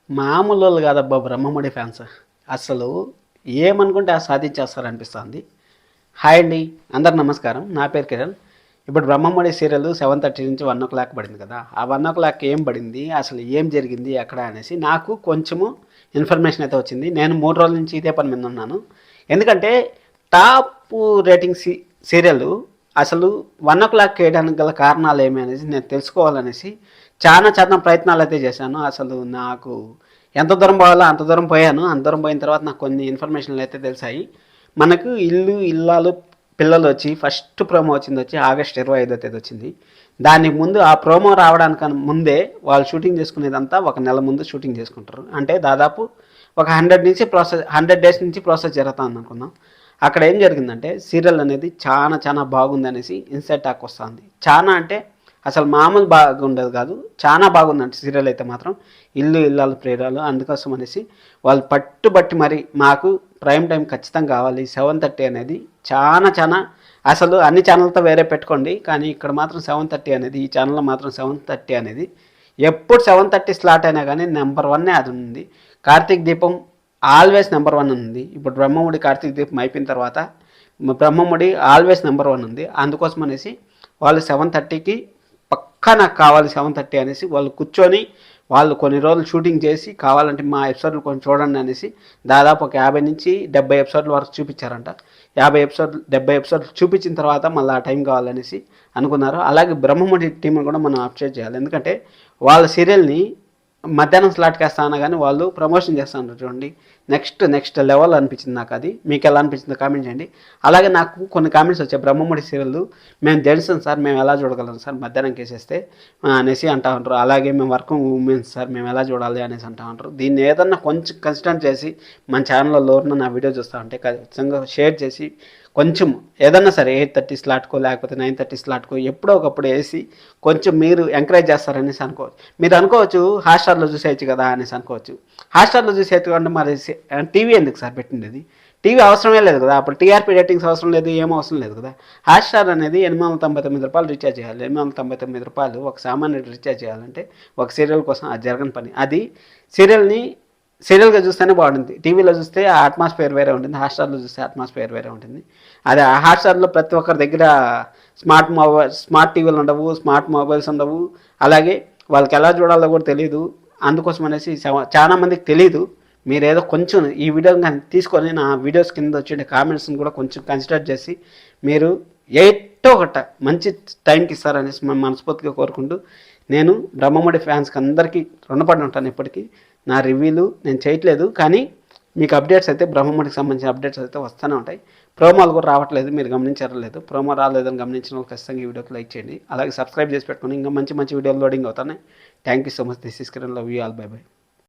మామూలోళ్ళు కాదబ్బా బ్రహ్మముడి ఫ్యాన్స్. అసలు ఏమనుకుంటే అది సాధించేస్తారనిపిస్తుంది. హాయ్ అండి, అందరు నమస్కారం. నా పేరు కిరణ్. ఇప్పుడు బ్రహ్మముడి సీరియల్ 7:30 నుంచి 1 పడింది కదా. ఆ 1 ఏం పడింది, అసలు ఏం జరిగింది ఎక్కడ అనేసి నాకు కొంచెము ఇన్ఫర్మేషన్ అయితే వచ్చింది. నేను 3 రోజుల నుంచి ఇదే పని మీద ఉన్నాను. ఎందుకంటే టాప్ రేటింగ్ సీరియల్ అసలు 1 వేయడానికి గల కారణాలు ఏమి అనేసి నేను తెలుసుకోవాలనేసి చాలా చాలా ప్రయత్నాలు అయితే చేశాను. అసలు నాకు ఎంత దూరం పోవాలో అంత దూరం పోయాను. అంత దూరం పోయిన తర్వాత నాకు కొన్ని ఇన్ఫర్మేషన్లు అయితే తెలిసాయి. మనకు ఇల్లాలు పిల్లలు వచ్చి ఫస్ట్ ప్రోమో వచ్చి ఆగస్ట్ 25వ తేదీ వచ్చింది. దానికి ముందు ఆ ప్రోమో రావడానికి ముందే వాళ్ళు షూటింగ్ చేసుకునేదంతా 1 నెల ముందు షూటింగ్ చేసుకుంటారు. అంటే దాదాపు ఒక 100 డేస్ నుంచి ప్రాసెస్ జరుగుతుంది అనుకుందాం. అక్కడ ఏం జరిగిందంటే సీరియల్ అనేది చాలా చాలా బాగుంది అనేసి ఇన్సైడ్ టాక్ వస్తుంది. చాలా అంటే అసలు మామూలు బాగుండదు కాదు, చాలా బాగుందంటే సీరియల్ అయితే మాత్రం ఇల్లాలు ప్రేరాలు. అందుకోసం అనేసి వాళ్ళు పట్టుబట్టి మరి మాకు ప్రైమ్ టైం ఖచ్చితంగా కావాలి 7:30 అనేది చాలా చాలా అసలు అన్ని ఛానల్తో వేరే పెట్టుకోండి, కానీ ఇక్కడ మాత్రం 7:30 అనేది ఈ ఛానల్లో మాత్రం 7:30 అనేది ఎప్పుడు 7:30 స్లాట్ అయినా కానీ నెంబర్ 1 అది ఉంది. కార్తీక్ దీపం ఆల్వేస్ నెంబర్ 1 ఉంది. ఇప్పుడు బ్రహ్మముడి కార్తీక్ దీపం అయిపోయిన తర్వాత బ్రహ్మముడి ఆల్వేస్ నెంబర్ 1 ఉంది. అందుకోసం అనేసి వాళ్ళు 7:30కి పక్కా నాకు కావాలి 7:30 అనేసి వాళ్ళు కూర్చొని వాళ్ళు కొన్ని రోజులు షూటింగ్ చేసి కావాలంటే మా ఎపిసోడ్లు కొంచెం చూడండి అనేసి దాదాపు ఒక 50 నుంచి 70 ఎపిసోడ్ల వరకు చూపించారంట. 70 ఎపిసోడ్లు చూపించిన తర్వాత మళ్ళీ ఆ టైం కావాలనేసి అనుకున్నారు. అలాగే బ్రహ్మముడి టీంని కూడా మనం అప్డేట్ చేయాలి. ఎందుకంటే వాళ్ళ సీరియల్ని మధ్యాహ్నం స్లాట్కి వేస్తాను కానీ వాళ్ళు ప్రమోషన్ చేస్తాను చూడండి. నెక్స్ట్ లెవెల్ అనిపించింది నాకు. అది మీకు ఎలా అనిపించిందో కామెంట్ చేయండి. అలాగే నాకు కొన్ని కామెంట్స్ వచ్చాయి, బ్రహ్మముడి సీరియల్ మేము తెలుసాం సార్, మేము ఎలా చూడగలం సార్ మధ్యాహ్నం కేసేస్తే అనేసి అంటా ఉంటారు. అలాగే మేము వర్కింగ్ ఉమెన్స్ సార్, మేము ఎలా చూడాలి అనేసి అంటా ఉంటారు. దీన్ని ఏదన్నా కొంచెం కన్సిడర్ చేసి మన ఛానల్లో నా వీడియో చూస్తూ ఉంటే ఖచ్చితంగా షేర్ చేసి కొంచెం ఏదన్నా సరే 8:30 స్లాట్కో లేకపోతే 9:30 స్లాట్కో ఎప్పుడో ఒకప్పుడు వేసి కొంచెం మీరు ఎంకరేజ్ చేస్తారనేసి అనుకోవచ్చు. మీరు అనుకోవచ్చు హాట్స్టార్లో చూసేయచ్చు కదా అనేసి అనుకోవచ్చు. హాట్స్టార్లో చూసేయచ్చు అంటే మరి టీవీ ఎందుకు సార్ పెట్టింది? అది టీవీ అవసరమే లేదు కదా, అప్పుడు టీఆర్పీ రేటింగ్స్ అవసరం లేదు, ఏం అవసరం లేదు కదా. హాట్స్టార్ అనేది రూ. 899 రీఛార్జ్ చేయాలి. రూ. 899 ఒక సామాన్యుడు రీఛార్జ్ చేయాలంటే ఒక సీరియల్ కోసం అది జరగని పని. అది సీరియల్గా చూస్తేనే బాగుంటుంది. టీవీలో చూస్తే ఆ అట్మాస్ఫియర్ వేరే ఉంటుంది, హాట్స్టార్లో చూస్తే అట్మాస్ఫియర్ వేరే ఉంటుంది. అది ఆ హాట్స్టార్లో ప్రతి ఒక్కరి దగ్గర స్మార్ట్ టీవీలు ఉండవు, స్మార్ట్ మొబైల్స్ ఉండవు. అలాగే వాళ్ళకి ఎలా చూడాలో కూడా తెలియదు. అందుకోసం అనేసి చాలా మందికి తెలియదు. మీరు ఏదో కొంచెం ఈ వీడియో కానీ తీసుకొని నా వీడియోస్ కింద వచ్చే కామెంట్స్ని కూడా కొంచెం కన్సిడర్ చేసి మీరు ఒకట మంచి టైంకి ఇస్తారనేసి మేము మనస్ఫూర్తిగా కోరుకుంటూ నేను బ్రహ్మముడి ఫ్యాన్స్కి అందరికీ రుణపడి ఉంటాను. ఇప్పటికీ నా రివ్యూలు నేను చేయట్లేదు, కానీ మీకు అప్డేట్స్ అయితే బ్రహ్మముడికి సంబంధించిన అప్డేట్స్ అయితే వస్తూనే ఉంటాయి. ప్రోమోలు కూడా రావట్లేదు, మీరు గమనించలేదు. ప్రోమో రాలేదని గమనించిన వాళ్ళు ఖచ్చితంగా ఈ వీడియోకి లైక్ చేయండి. అలాగే సబ్స్క్రైబ్ చేసి పెట్టుకుని ఇంకా మంచి వీడియోలు లోడింగ్ అవుతాయి. Thank you so much. This is Kiran. Love you all. By by.